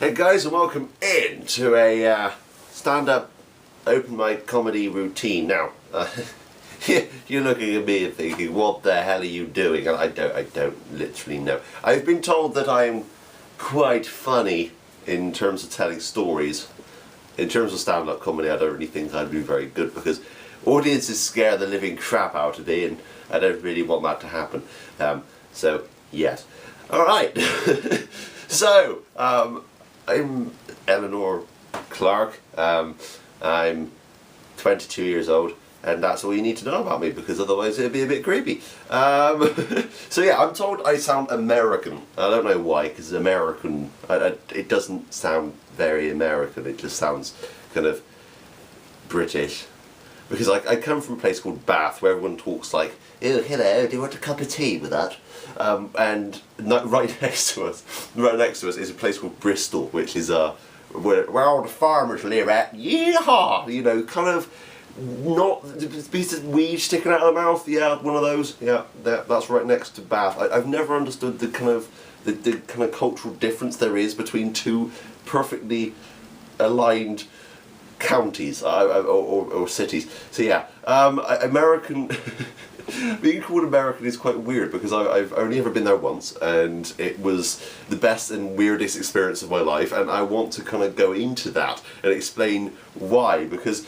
Hey guys, and welcome in to a stand-up open mic comedy routine. Now, you're looking at me and thinking, what the hell are you doing? And I don't literally know. I've been told that I'm quite funny in terms of telling stories. In terms of stand-up comedy, I don't really think I'd be very good because audiences scare the living crap out of me, and I don't really want that to happen. So, yes. Alright, so, I'm Eleanor Clark. I'm 22 years old, and that's all you need to know about me, because otherwise it'd be a bit creepy. So yeah, I'm told I sound American. I don't know why, because American, it doesn't sound very American, it just sounds kind of British. Because I come from a place called Bath, where everyone talks like, "Oh, hello, do you want a cup of tea with that?" And right next to us is a place called Bristol, which is where all the farmers live at. Yeehaw! You know, kind of not a piece of weed sticking out of the mouth. Yeah, one of those. Yeah, that's right next to Bath. I've never understood the kind of cultural difference there is between two perfectly aligned counties or cities. So yeah, American. Being called American is quite weird because I've only ever been there once, and it was the best and weirdest experience of my life, and I want to kind of go into that and explain why, because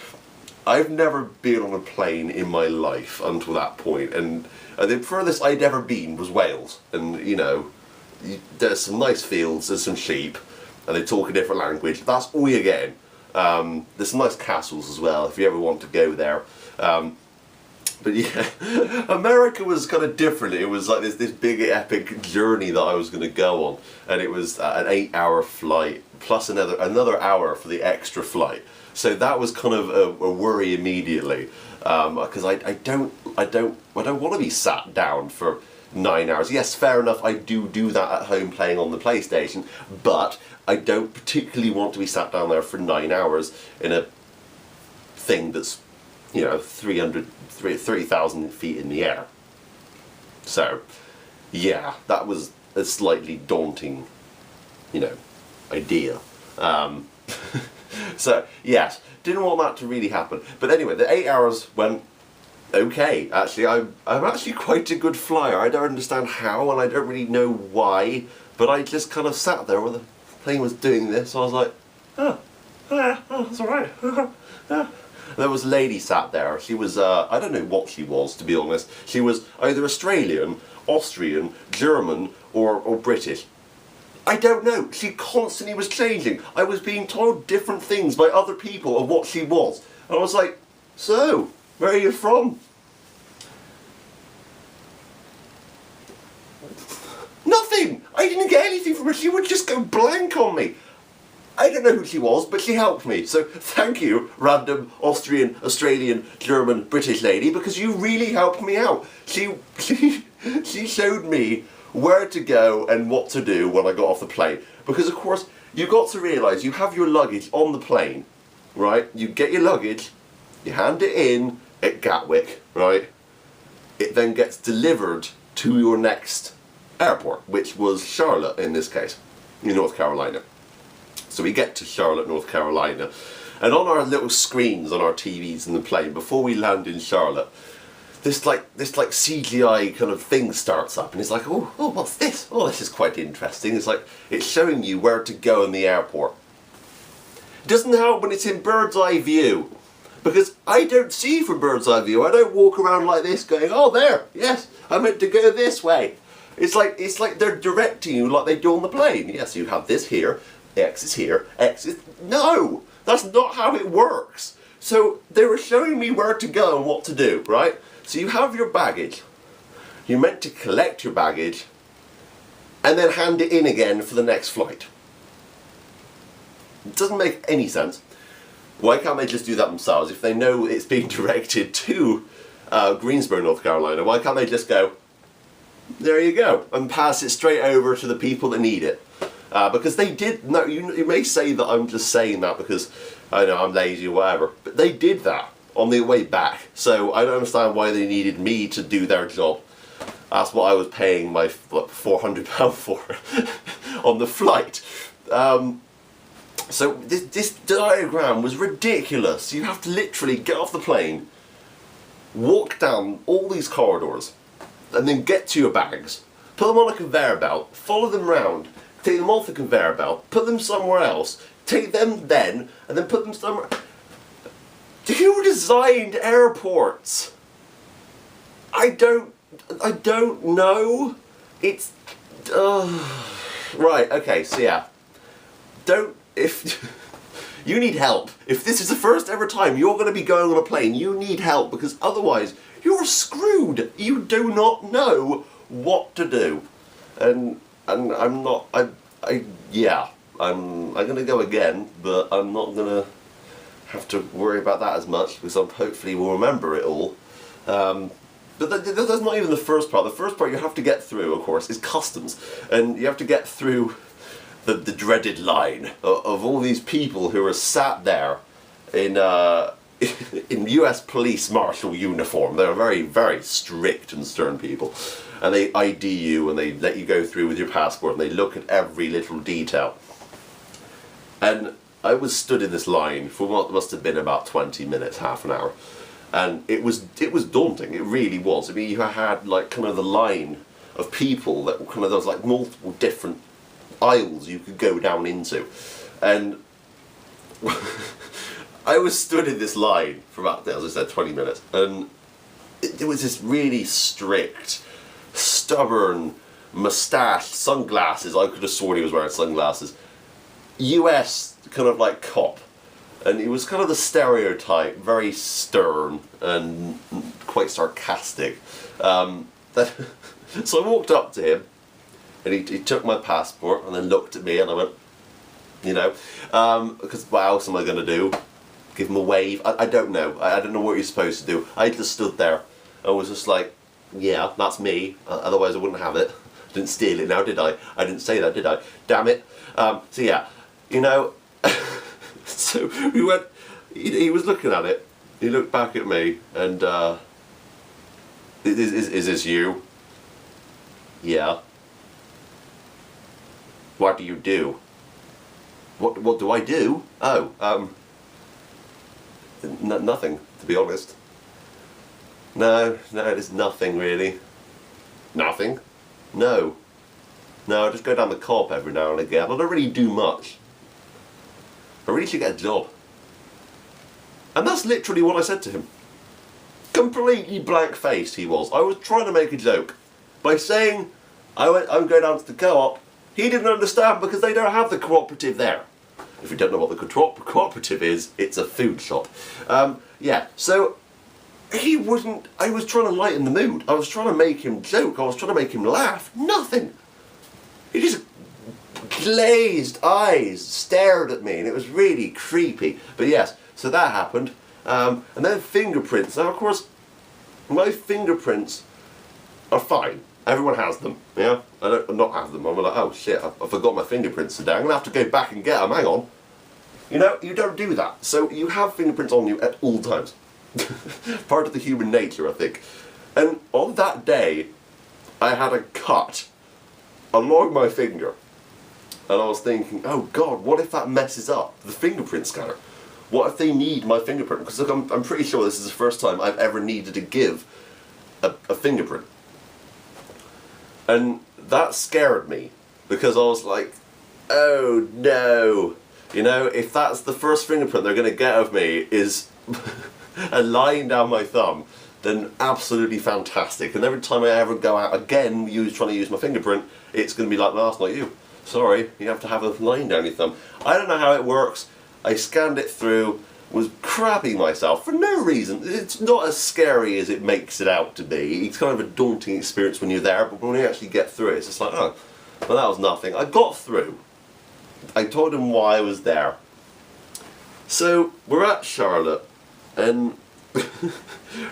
I've never been on a plane in my life until that point, and the furthest I'd ever been was Wales, and you know, there's some nice fields, there's some sheep, and they talk a different language. That's all you're getting. There's some nice castles as well if you ever want to go there. But yeah, America was kind of different. It was like this big epic journey that I was going to go on, and it was an 8-hour flight plus another hour for the extra flight. So that was kind of a worry immediately, because I don't want to be sat down for 9 hours. Yes, fair enough, I do that at home playing on the PlayStation, but I don't particularly want to be sat down there for 9 hours in a thing that's, you know, 30,000 feet in the air. So, yeah, that was a slightly daunting, you know, idea. So, yes, didn't want that to really happen. But anyway, the 8 hours went okay. Actually, I'm actually quite a good flyer. I don't understand how, and I don't really know why, but I just kind of sat there while the plane was doing this, so I was like, oh, that's alright. There was a lady sat there. She was, I don't know what she was, to be honest. She was either Australian, Austrian, German, or British. I don't know. She constantly was changing. I was being told different things by other people of what she was. And I was like, so, where are you from? Nothing! I didn't get anything from her. She would just go blank on me. I don't know who she was, but she helped me. So thank you, random Austrian, Australian, German, British lady, because you really helped me out. She showed me where to go and what to do when I got off the plane. Because of course, you got to realise you have your luggage on the plane, right? You get your luggage, you hand it in at Gatwick, right? It then gets delivered to your next airport, which was Charlotte in this case, in North Carolina. So we get to Charlotte, North Carolina, and on our little screens on our TVs in the plane, before we land in Charlotte, this CGI kind of thing starts up, and it's like, oh, what's this? Oh, this is quite interesting. It's like, it's showing you where to go in the airport. It doesn't help when it's in bird's eye view, because I don't see from bird's eye view. I don't walk around like this going, oh, there, yes, I meant to go this way. It's like they're directing you like they do on the plane. Yes, you have this here. X is here, X is... No! That's not how it works! So, they were showing me where to go and what to do, right? So you have your baggage. You're meant to collect your baggage and then hand it in again for the next flight. It doesn't make any sense. Why can't they just do that themselves? If they know it's being directed to Greensboro, North Carolina, why can't they just go, there you go, and pass it straight over to the people that need it? Because they did, no, you may say that I'm just saying that because, I know, I'm lazy or whatever, but they did that on their way back, so I don't understand why they needed me to do their job. That's what I was paying my £400 for on the flight. So this diagram was ridiculous. You have to literally get off the plane, walk down all these corridors, and then get to your bags, put them on a conveyor belt, follow them round, take them off the conveyor belt, put them somewhere else, take them then, and then put them somewhere. Who designed airports? I don't know. It's right. Okay. So yeah, if you need help. If this is the first ever time you're going to be going on a plane, you need help, because otherwise you're screwed. You do not know what to do, and I'm not. Yeah. I'm going to go again, but I'm not going to have to worry about that as much, because I hopefully will remember it all. But that's not even the first part. The first part you have to get through, of course, is customs, and you have to get through the dreaded line of all these people who are sat there in in U.S. police marshal uniform. They're very, very strict and stern people, and they ID you and they let you go through with your passport, and they look at every little detail. And I was stood in this line for what must have been about 20 minutes, half an hour. And it was daunting, it really was. I mean, you had like kind of the line of people that kind of, there was like multiple different aisles you could go down into. And I was stood in this line for about, as I said, 20 minutes. And it was this really strict, stubborn, moustache, sunglasses. I could have sworn he was wearing sunglasses. US kind of like cop, and he was kind of the stereotype, very stern and quite sarcastic. So I walked up to him, and he took my passport and then looked at me, and I went, because what else am I going to do? Give him a wave? I don't know. I don't know what you're supposed to do. I just stood there. I was just like, yeah, that's me. Otherwise I wouldn't have it. Didn't steal it now, did I? I didn't say that, did I? Damn it. So yeah. So we went, he was looking at it, he looked back at me, and, is this you? Yeah. What do you do? What do I do? Oh, nothing, to be honest. No, there's nothing really. Nothing? No. No, I just go down the cop every now and again. I don't really do much. I really should get a job. And that's literally what I said to him. Completely blank-faced he was. I was trying to make a joke. By saying, I'm going down to the co-op, he didn't understand because they don't have the cooperative there. If you don't know what the cooperative is, it's a food shop. Yeah, so he wouldn't, I was trying to lighten the mood. I was trying to make him joke. I was trying to make him laugh. Nothing. He just glazed eyes stared at me, and it was really creepy. But yes, so that happened. And then fingerprints. Now, of course, my fingerprints are fine. Everyone has them, yeah? I don't not have them. I'm like, oh shit, I forgot my fingerprints today. I'm going to have to go back and get them. Hang on. You don't do that. So you have fingerprints on you at all times. Part of the human nature, I think. And on that day, I had a cut along my finger. And I was thinking, oh God, what if that messes up the fingerprint scanner? What if they need my fingerprint? Because look, I'm pretty sure this is the first time I've ever needed to give a fingerprint. And that scared me, because I was like, oh no. If that's the first fingerprint they're going to get of me is a line down my thumb, then absolutely fantastic. And every time I ever go out again trying to use my fingerprint, it's going to be like, no, that's not you. Sorry, you have to have a line down your thumb. I don't know how it works. I scanned it through, was crapping myself for no reason. It's not as scary as it makes it out to be. It's kind of a daunting experience when you're there, but when you actually get through it, it's just like, oh, well, that was nothing. I got through. I told him why I was there. So we're at Charlotte, and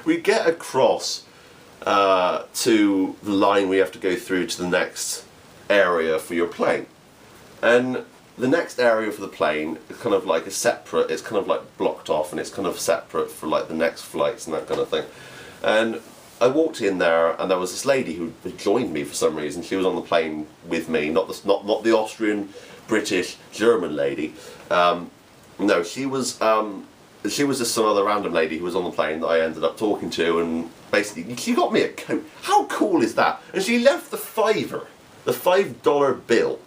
we get across to the line we have to go through to the next area for your plane. And the next area for the plane is kind of like a separate, it's kind of like blocked off, and it's kind of separate for like the next flights and that kind of thing. And I walked in there, and there was this lady who joined me for some reason. She was on the plane with me, not the Austrian British German lady. No, she was just some other random lady who was on the plane that I ended up talking to, and basically she got me a coat. How cool is that? And she left the fiver, the $5 bill.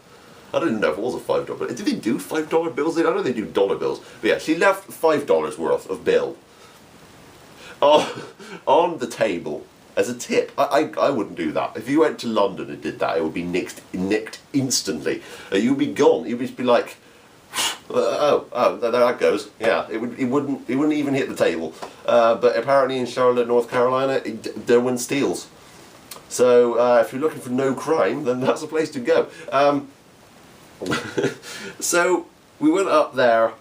I didn't know if it was a $5 bill. Did they do $5 bills? I know they do dollar bills. But yeah, she left $5 worth of bill on the table as a tip. I wouldn't do that. If you went to London and did that, it would be nicked instantly. You'd be gone. You'd just be like, oh, there that goes. Yeah, it wouldn't even hit the table. But apparently in Charlotte, North Carolina, no one steals. So if you're looking for no crime, then that's the place to go. So we went up there,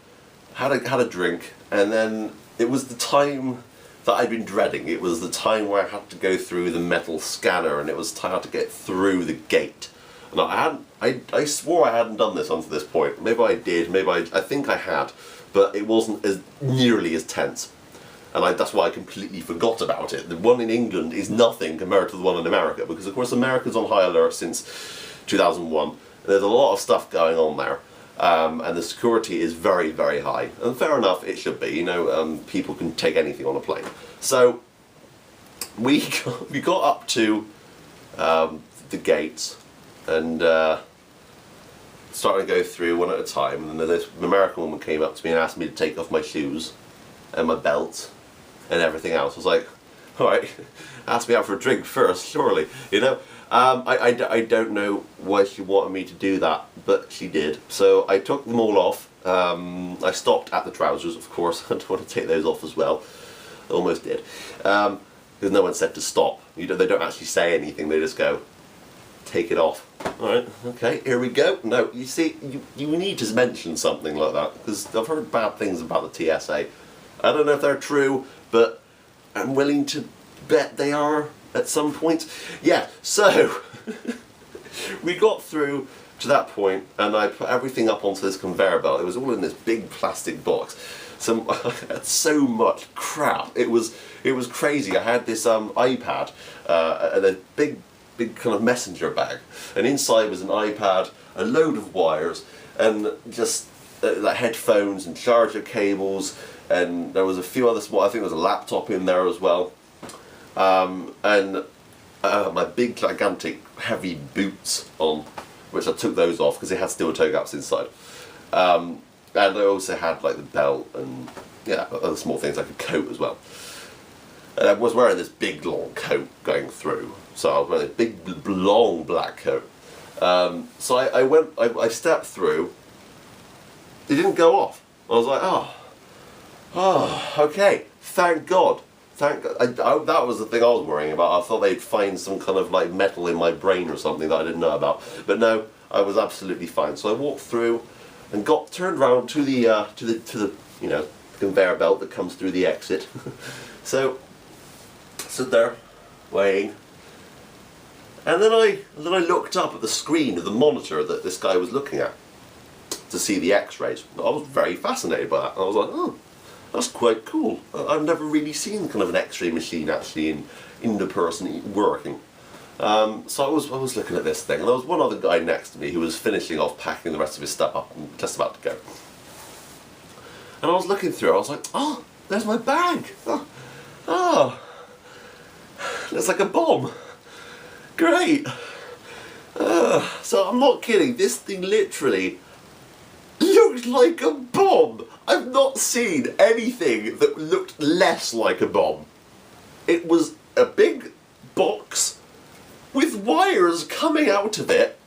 had a drink, and then it was the time that I'd been dreading. It was the time where I had to go through the metal scanner, and it was time to get through the gate. And I swore I hadn't done this until this point. Maybe I did, maybe I think I had, but it wasn't as nearly as tense. And that's why I completely forgot about it. The one in England is nothing compared to the one in America, because of course America's on high alert since 2001. There's a lot of stuff going on there, and the security is very, very high. And fair enough, it should be. You know, people can take anything on a plane. So we got up to the gates and started to go through one at a time. And then this American woman came up to me and asked me to take off my shoes and my belt and everything else. I was like, all right, ask me out for a drink first, surely, you know. I don't know why she wanted me to do that, but she did. So I took them all off. I stopped at the trousers, of course. I don't want to take those off as well. Almost did. Because no one said to stop. They don't actually say anything. They just go, take it off. Alright, okay, here we go. No, you see, you need to mention something like that, because I've heard bad things about the TSA. I don't know if they're true, but I'm willing to bet they are at some point. Yeah, so we got through to that point, and I put everything up onto this conveyor belt. It was all in this big plastic box. I had so much crap. It was crazy. I had this iPad and a big kind of messenger bag, and inside was an iPad, a load of wires, and just like headphones and charger cables, and there was a few other small. I think there was a laptop in there as well. And my big gigantic heavy boots on, which I took those off because they had steel toe gaps inside. And I also had like the belt and yeah, other small things like a coat as well. And I was wearing this big long coat going through, so I was wearing a big long black coat. So I stepped through. It didn't go off. I was like, oh, okay, thank God. That was the thing I was worrying about. I thought they'd find some kind of like metal in my brain or something that I didn't know about. But no, I was absolutely fine. So I walked through and turned around to the you know, conveyor belt that comes through the exit. So stood there, waiting. And then I looked up at the screen of the monitor that this guy was looking at to see the X-rays. I was very fascinated by that. I was like, oh, that's quite cool. I've never really seen kind of an X-ray machine actually in the person working. So I was looking at this thing, and there was one other guy next to me who was finishing off packing the rest of his stuff up and just about to go. And I was looking through. I was like, oh, there's my bag. Oh, looks like a bomb. Great. So I'm not kidding. This thing literally looked like a bomb. I've not seen anything that looked less like a bomb. It was a big box with wires coming out of it,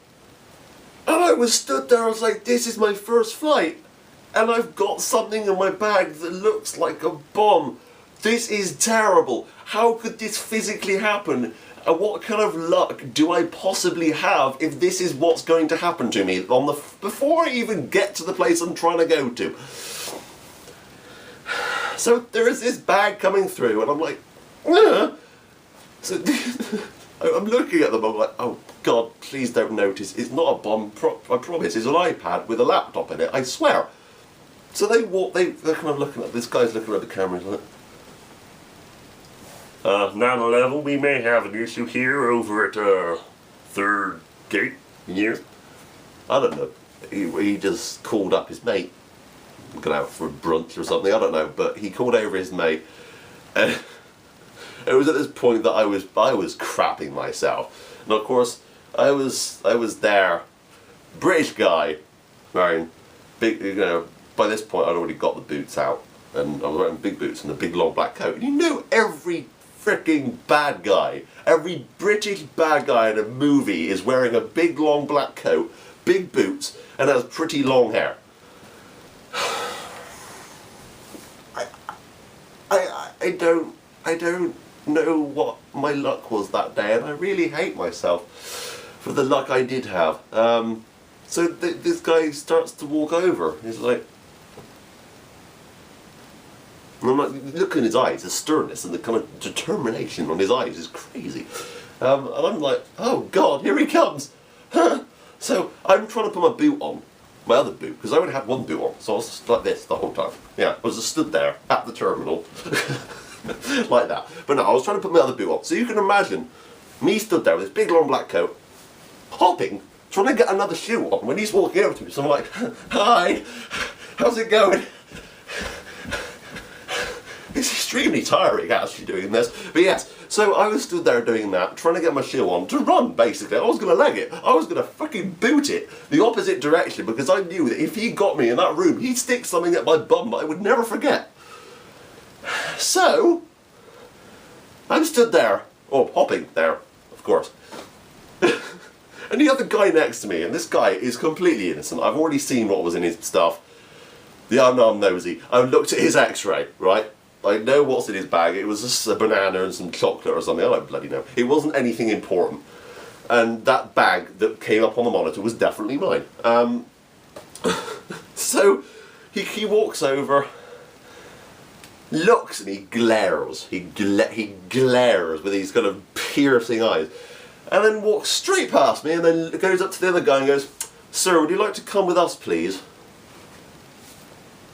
and I was stood there. I was like, this is my first flight, and I've got something in my bag that looks like a bomb. This is terrible. How could this physically happen? And what kind of luck do I possibly have if this is what's going to happen to me before I even get to the place I'm trying to go to? So there is this bag coming through, and I'm like, so I'm looking at them. I'm like, oh God, please don't notice. It's not a bomb. I promise. It's an iPad with a laptop in it. I swear. So they're kind of looking at this guy's looking at the camera. He's like, 9/11, we may have an issue here over at 3rd Gate here. I don't know. he just called up his mate, going out for brunch or something, I don't know, but he called over his mate, and it was at this point that I was crapping myself. And of course, I was there, British guy, wearing big, by this point I'd already got the boots out, and I was wearing big boots and a big long black coat. And you know, every freaking bad guy, every British bad guy in a movie is wearing a big long black coat, big boots, and has pretty long hair. I don't know what my luck was that day, and I really hate myself for the luck I did have. So this guy starts to walk over. He's like, and I'm like, look in his eyes, the sternness and the kind of determination on his eyes is crazy. And I'm like, oh God, here he comes. So I'm trying to put my boot on, my other boot, because I only had one boot on, so I was just like this the whole time. Yeah, I was just stood there at the terminal, like that. But no, I was trying to put my other boot on. So you can imagine me stood there with this big long black coat, hopping, trying to get another shoe on when he's walking over to me. So I'm like, hi, how's it going? It's extremely tiring actually doing this, but yes, so I was stood there doing that, trying to get my shoe on to run basically. I was going to leg it, I was going to fucking boot it the opposite direction, because I knew that if he got me in that room, he'd stick something at my bum that I would never forget. So, I'm stood there, or hopping there, of course. And the other guy next to me, and this guy is completely innocent. I've already seen what was in his stuff. I'm nosy. I looked at his x-ray, right? I know what's in his bag. It was just a banana and some chocolate or something. I don't bloody know. It wasn't anything important. And that bag that came up on the monitor was definitely mine. So he walks over, looks, and he glares. He glares with these kind of piercing eyes. And then walks straight past me and then goes up to the other guy and goes, "Sir, would you like to come with us, please?"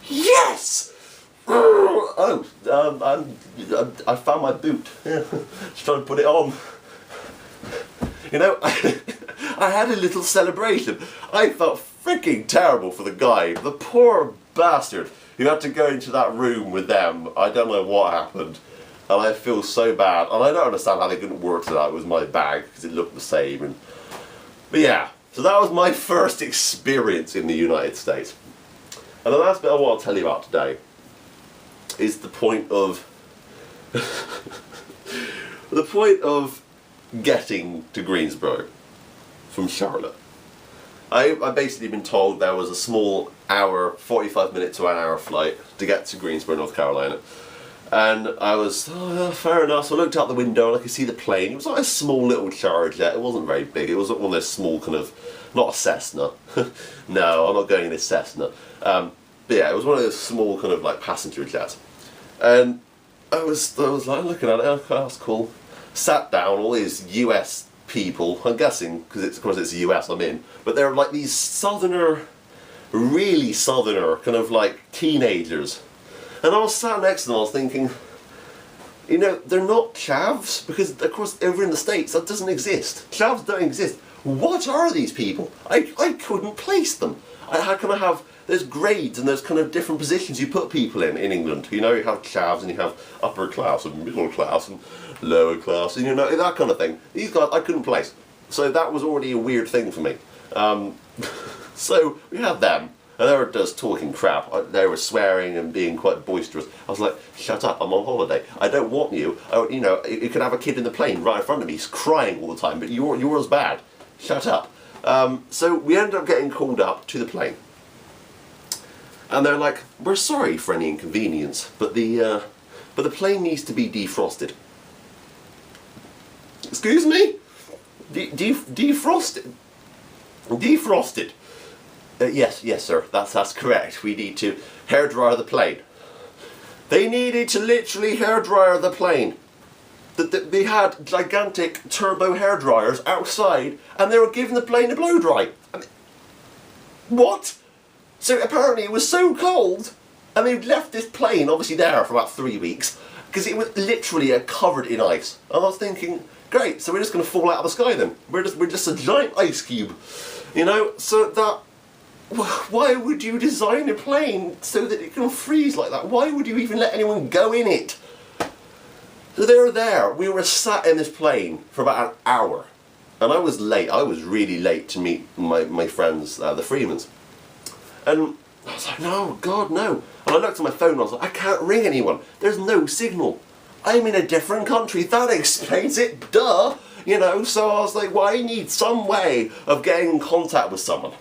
Yes! Oh, I found my boot. Just trying to put it on. You know, I had a little celebration. I felt freaking terrible for the guy, the poor bastard who had to go into that room with them. I don't know what happened, and I feel so bad. And I don't understand how they couldn't work it out. It was my bag because it looked the same. But yeah, so that was my first experience in the United States. And the last bit I want to tell you about today is the point of getting to Greensboro from Charlotte. I've basically been told there was a small hour, 45 minute to an hour flight to get to Greensboro, North Carolina. And I was, fair enough, so I looked out the window and I could see the plane. It was like a small little Charger. It wasn't very big. It was one of those small kind of, not a Cessna. No, I'm not going in a Cessna. But yeah, it was one of those small kind of like passenger jets. And I was like looking at it, okay, that's cool. Sat down, all these US people, I'm guessing, because it's, of course it's the US I'm in, but they're like these southerner, really southerner, kind of like teenagers. And I was sat next to them, I was thinking, you know, they're not chavs, because of course over in the States that doesn't exist. Chavs don't exist. What are these people? I couldn't place them. How can I have, there's grades and there's kind of different positions you put people in England. You know, you have chavs and you have upper class and middle class and lower class and you know, that kind of thing. These guys I couldn't place. So that was already a weird thing for me. So we had them and they were just talking crap. They were swearing and being quite boisterous. I was like, shut up, I'm on holiday. I don't want you. You know, you could have a kid in the plane right in front of me. He's crying all the time, but yours bad. Shut up. So we ended up getting called up to the plane. And they're like, we're sorry for any inconvenience, but the plane needs to be defrosted. Excuse me? Defrosted? Defrosted. Yes, sir. That's correct. We need to hairdryer the plane. They needed to literally hairdryer the plane. They had gigantic turbo hairdryers outside, and they were giving the plane a blow dry. I mean, what? So apparently it was so cold, and they'd left this plane obviously there for about 3 weeks, because it was literally covered in ice. And I was thinking, great, so we're just going to fall out of the sky then. We're just a giant ice cube, you know. So why would you design a plane so that it can freeze like that? Why would you even let anyone go in it? So they were there. We were sat in this plane for about an hour. And I was late. I was really late to meet my friends, the Freemans. And I was like, no, God, no. And I looked at my phone and I was like, I can't ring anyone. There's no signal. I'm in a different country. That explains it, duh. You know, so I was like, well, I need some way of getting in contact with someone.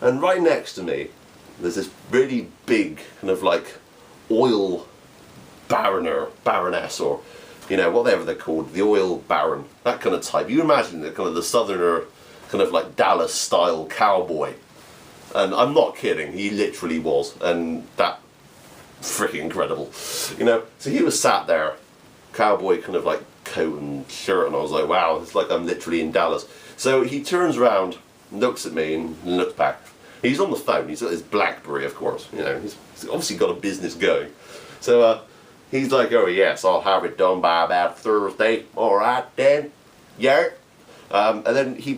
And right next to me, there's this really big kind of like oil baroness, or, you know, whatever they're called, the oil baron, that kind of type. You imagine the kind of the southerner, kind of like Dallas style cowboy. And I'm not kidding, he literally was, and that freaking incredible. You know, so he was sat there, cowboy kind of like coat and shirt, and I was like, wow, it's like I'm literally in Dallas. So he turns around, looks at me, and looks back. He's on the phone, he's got his BlackBerry, of course, you know, he's obviously got a business going. So he's like, oh yes, I'll have it done by about Thursday, alright then, yeah. And then he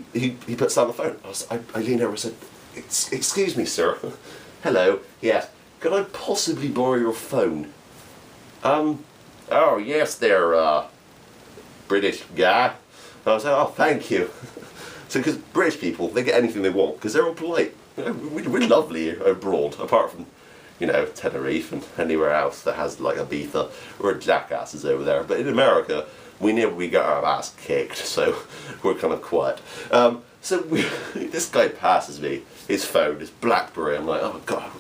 puts down the phone. I leaned over and said, excuse me sir, hello, yes, could I possibly borrow your phone? Oh yes there, British guy. I was like, oh thank you. So because British people, they get anything they want, because they're all polite. You know, we're lovely abroad, apart from, you know, Tenerife and anywhere else that has like Ibiza. We're jackasses over there. But in America, we get our ass kicked, so we're kind of quiet. So this guy passes me, his phone, his BlackBerry. I'm like, oh god,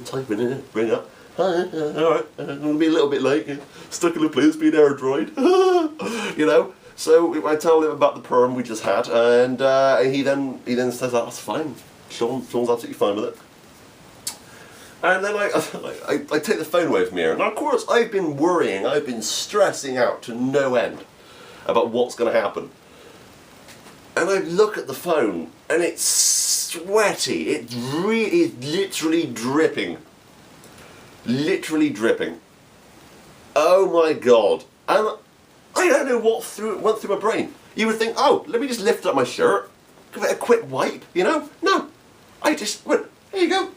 typing in it, bring up. Alright, I'm going to be a little bit late. Stuck in a place, being air dried. You know? So I tell him about the perm we just had, and he then says, oh, that's fine. Sean's absolutely fine with it. And then I take the phone away from here, and of course I've been worrying, I've been stressing out to no end about what's going to happen. And I look at the phone, and it's sweaty. It's literally dripping. Literally dripping. Oh my god. And I don't know what went through my brain. You would think, oh, let me just lift up my shirt, give it a quick wipe, you know? No. I just went, here you go.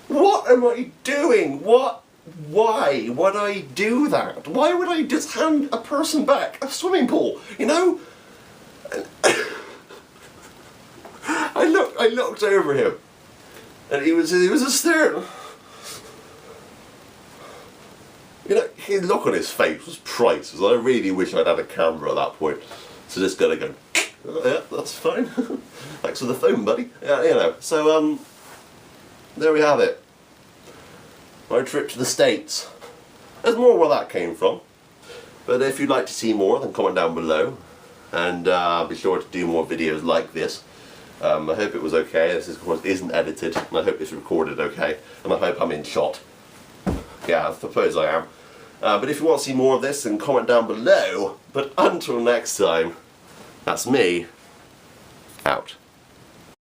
What am I doing? Why would I do that? Why would I just hand a person back a swimming pool, you know? I looked over him, and he was just staring. You know, his look on his face was priceless. I really wish I'd had a camera at that point. So just gotta go, oh, yeah, that's fine. Thanks for the phone, buddy. Yeah, you know. So there we have it. My trip to the States. There's more where that came from. But if you'd like to see more, then comment down below. And be sure to do more videos like this. I hope it was okay. This of course isn't edited, and I hope it's recorded okay. And I hope I'm in shot. Yeah, I suppose I am. But if you want to see more of this, then comment down below. But until next time, that's me, out.